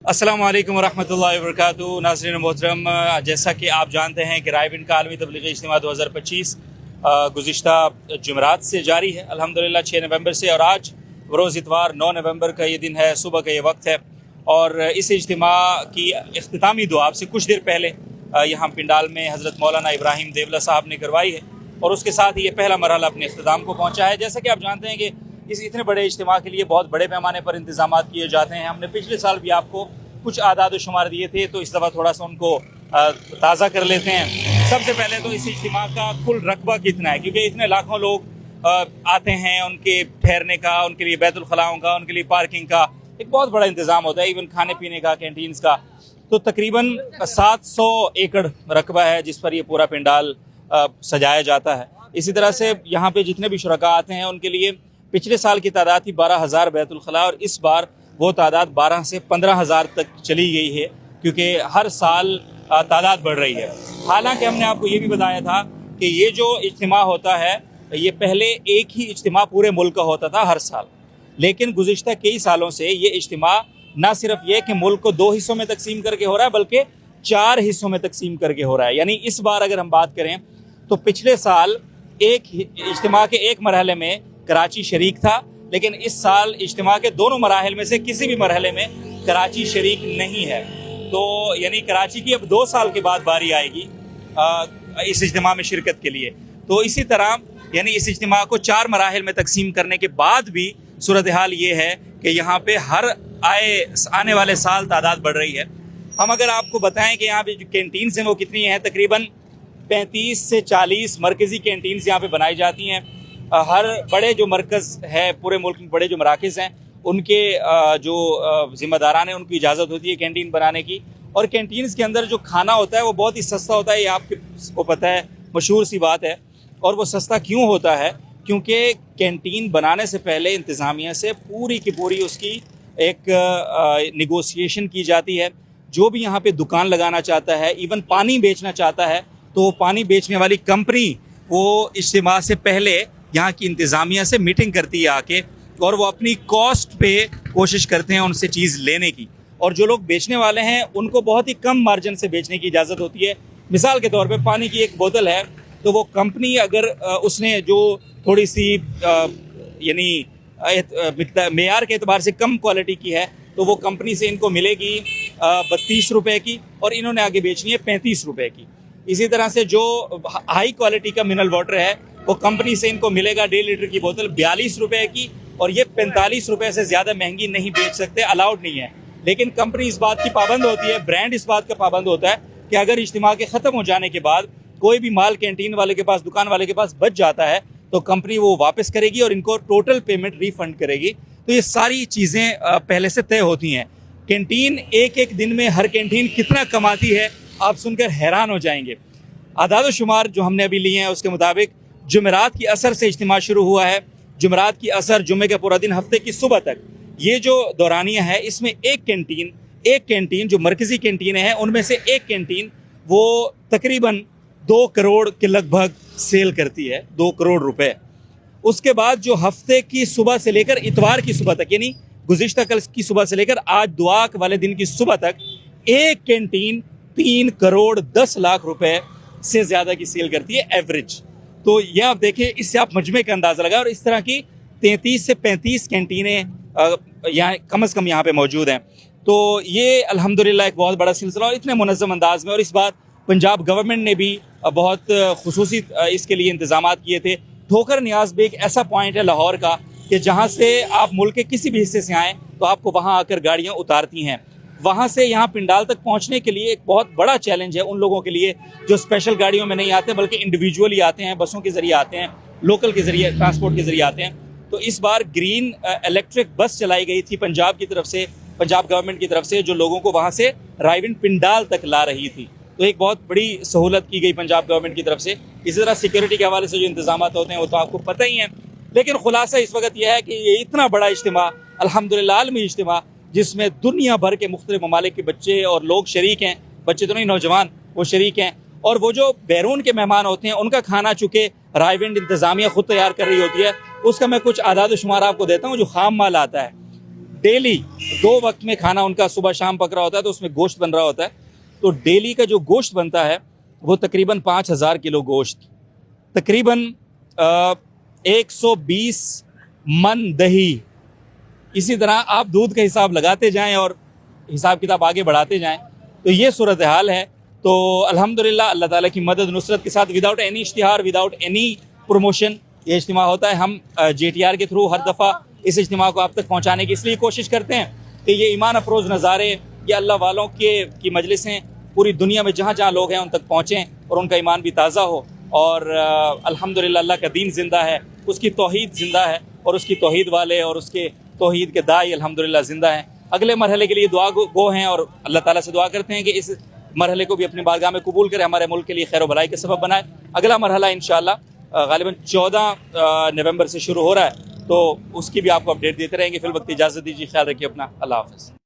अस्सलामु अलैकुम वरहमतुल्लाहि वबरकातुहू। नाज़रीन मोहतरम, जैसा कि आप जानते हैं कि रायविंड का आलमी तबलीगी इज्तिमा 2025 गुज़िश्ता जुमरात से जारी है अल्हम्दुलिल्लाह 6 नवंबर से, और आज बरोज़ इतवार 9 नवंबर का ये दिन है, सुबह का ये वक्त है। और इस इज्तिमा की इख्तितामी दुआ से कुछ देर पहले यहाँ पिंडाल में हज़रत मौलाना इब्राहिम देवला साहब ने करवाई है, और उसके साथ ही ये पहला मरहला अपने इख्तिताम को पहुँचा है। जैसा कि आप जानते हैं कि इस इतने बड़े इज्तिमा के लिए बहुत बड़े पैमाने पर इंतजामात किए जाते हैं। हमने पिछले साल भी आपको कुछ आदाद शुमार दिए थे, तो इस दफ़ा थोड़ा सा उनको ताज़ा कर लेते हैं। सबसे पहले तो इस इज्तिमा का कुल रकबा कितना है, क्योंकि इतने लाखों लोग आते हैं, उनके ठहरने का, उनके लिए बैतुल खलाओं का, उनके लिए पार्किंग का एक बहुत बड़ा इंतज़ाम होता है, इवन खाने पीने का, कैंटीन्स का। तो तकरीबन 700 एकड़ रकबा है जिस पर ये पूरा पंडाल सजाया जाता है। इसी तरह से यहाँ पे जितने भी शुरका आते हैं उनके लिए पिछले साल की तादाद थी 12,000 बैतुल खला, और इस बार वो तादाद 12 से 15,000 तक चली गई है, क्योंकि हर साल तादाद बढ़ रही है। हालांकि हमने आपको ये भी बताया था कि ये जो इज्तिमा होता है, ये पहले एक ही इज्तिमा पूरे मुल्क का होता था हर साल, लेकिन गुज़िश्ता कई सालों से ये इज्तिमा न सिर्फ ये कि मुल्क को 2 हिस्सों में तकसीम करके हो रहा है, बल्कि 4 हिस्सों में तकसीम करके हो रहा है। यानी इस बार अगर हम बात करें तो पिछले साल एक इज्तिमा के एक मरहले में कराची शरीक था, लेकिन इस साल इज्तिमा के दोनों मराहल में से किसी भी मरहले में कराची शरीक नहीं है। तो यानी कराची की अब 2 साल के बाद बारी आएगी इस इज्तिमा में शिरकत के लिए। तो इसी तरह यानी इस इज्तिमा को 4 मराहल में तकसीम करने के बाद भी सूरत हाल ये है कि यहाँ पे हर आने वाले साल तादाद बढ़ रही है। हम अगर आपको बताएं कि यहाँ पे जो कैंटीन्स हैं वो कितनी हैं, तकरीबन 35 से 40 मरकज़ी कैंटीन्स यहाँ पे बनाई जाती हैं। हर बड़े जो मरकज़ है, पूरे मुल्क में बड़े जो मराकज़ हैं, उनके जो ज़िम्मेदारान हैं उनकी इजाज़त होती है कैंटीन बनाने की। और कैंटीन्स के अंदर जो खाना होता है वो बहुत ही सस्ता होता है, ये आपको पता है, मशहूर सी बात है। और वो सस्ता क्यों होता है? क्योंकि कैंटीन बनाने से पहले इंतज़ामिया से पूरी की पूरी उसकी एक निगोसिएशन की जाती है। जो भी यहाँ पे दुकान लगाना चाहता है, इवन पानी बेचना चाहता है, तो पानी बेचने वाली कंपनी वो इज्तिमा से पहले यहाँ की इंतज़ामिया से मीटिंग करती है आके, और वो अपनी कॉस्ट पे कोशिश करते हैं उनसे चीज़ लेने की। और जो लोग बेचने वाले हैं उनको बहुत ही कम मार्जिन से बेचने की इजाज़त होती है। मिसाल के तौर पे पानी की एक बोतल है, तो वो कंपनी अगर उसने जो थोड़ी सी यानी मेयार के एतबार से कम क्वालिटी की है, तो वो कंपनी से इनको मिलेगी 32 रुपये की, और इन्होंने आगे बेचनी है 35 रुपये की। इसी तरह से जो हाई क्वालिटी का मिनरल वाटर है, वो कंपनी से इनको मिलेगा 1.5 लीटर की बोतल 42 रुपये की, और ये 45 रुपये से ज़्यादा महंगी नहीं बेच सकते, अलाउड नहीं है। लेकिन कंपनी इस बात की पाबंद होती है, ब्रांड इस बात का पाबंद होता है कि अगर इज्तिमा के ख़त्म हो जाने के बाद कोई भी माल कैंटीन वाले के पास, दुकान वाले के पास बच जाता है, तो कंपनी वो वापस करेगी और इनको टोटल पेमेंट रिफ़ंड करेगी। तो ये सारी चीज़ें पहले से तय होती हैं। कैंटीन एक दिन में हर कैंटीन कितना कमाती है, आप सुनकर हैरान हो जाएंगे। आदाद शुमार जो हमने अभी लिए हैं उसके मुताबिक जुमेरात की असर से इज्तिमा शुरू हुआ है। जुमेरात की असर, जुम्मे का पूरा दिन, हफ्ते की सुबह तक, ये जो दौरानिया है, इसमें एक कैंटीन जो मरकज़ी कैंटीन है उनमें से एक कैंटीन वो तकरीबन 2 करोड़ के लगभग सेल करती है, 2 करोड़ रुपए। उसके बाद जो हफ्ते की सुबह से लेकर इतवार की सुबह तक, यानी गुज़िश्ता कल की सुबह से लेकर आज दुआ वाले दिन की सुबह तक, एक कैंटीन 3 करोड़ 10 लाख रुपए से ज़्यादा की सेल करती है एवरेज। तो यह आप देखें, इससे आप मजमे का अंदाज़ा लगाएं। और इस तरह की 33 से 35 कैंटीनें यहाँ कम से कम यहाँ पे मौजूद हैं। तो ये अल्हम्दुलिल्लाह एक बहुत बड़ा सिलसिला, और इतने मुनज़्ज़म अंदाज में। और इस बार पंजाब गवर्नमेंट ने भी बहुत खुसूसी इसके लिए इंतज़ामात किए थे। ठोकर नियाज़ भी एक ऐसा पॉइंट है लाहौर का कि जहाँ से आप मुल्क के किसी भी हिस्से से आएँ तो आपको वहाँ आकर गाड़ियाँ उतारती हैं। वहाँ से यहाँ पिंडाल तक पहुँचने के लिए एक बहुत बड़ा चैलेंज है उन लोगों के लिए जो स्पेशल गाड़ियों में नहीं आते, बल्कि इंडिविजुअली आते हैं, बसों के ज़रिए आते हैं, लोकल के ज़रिए, ट्रांसपोर्ट के ज़रिए आते हैं। तो इस बार ग्रीन इलेक्ट्रिक बस चलाई गई थी पंजाब की तरफ से, पंजाब गवर्नमेंट की तरफ से, जो लोगों को वहाँ से रायविंड पिंडाल तक ला रही थी। तो एक बहुत बड़ी सहूलत की गई पंजाब गवर्नमेंट की तरफ से। इसी तरह सिक्योरिटी के हवाले से जो इंतजाम होते हैं वो तो आपको पता ही हैं। लेकिन खुलासा इस वक्त यह है कि ये इतना बड़ा इज्तिमा, अल्हम्दुलिल्लाह आलमी इज्तिमा, जिसमें दुनिया भर के मुख्तलिफ ममालिक के बच्चे और लोग शरीक हैं, बच्चे तो नहीं, नौजवान वो शरीक हैं। और वो जो बैरून के मेहमान होते हैं उनका खाना चूँकि रायविंड इंतज़ामिया ख़ुद तैयार कर रही होती है, उसका मैं कुछ आदाद शुमार आपको देता हूँ। जो खाम माल आता है डेली 2 वक्त में खाना उनका सुबह शाम पक रहा होता है, तो उसमें गोश्त बन रहा होता है। तो डेली का जो गोश्त बनता है वो तकरीबन 5000 किलो गोश्त, तकरीबन 120 मन दही। इसी तरह आप दूध का हिसाब लगाते जाएं और हिसाब किताब आगे बढ़ाते जाएं, तो ये सूरत हाल है। तो अल्हम्दुलिल्लाह अल्लाह ताला की मदद नुसरत के साथ, विदाउट एनी इश्तिहार, विदाउट एनी प्रमोशन ये इज्तिमा होता है। हम JTR के थ्रू हर दफ़ा इस इज्तिमा को आप तक पहुँचाने की इसलिए कोशिश करते हैं कि ये ईमान अफरोज़ नज़ारे, ये अल्लाह वालों की मजलिसें पूरी दुनिया में जहाँ जहाँ लोग हैं उन तक पहुँचें और उनका ईमान भी ताज़ा हो। और अल्हम्दुलिल्लाह अल्लाह का दीन ज़िंदा है, उसकी तौहीद ज़िंदा है और उसकी तौहीद वाले और उसके तौहीद के दाई अल्हम्दुलिल्लाह ज़िंदा हैं। अगले मरहले के लिए दुआ गो हैं और अल्लाह ताला से दुआ करते हैं कि इस मरहले को भी अपनी बारगाह में कबूल करे, हमारे मुल्क के लिए खैर भलाई के सबब बनाए। अगला मरहला इंशाअल्लाह गालिबन 14 नवंबर से शुरू हो रहा है, तो उसकी भी आपको अपडेट देते रहेंगे। फिल वक्त इजाज़त दीजिए, ख्याल रखिए अपना, अल्लाह हाफ़िज़।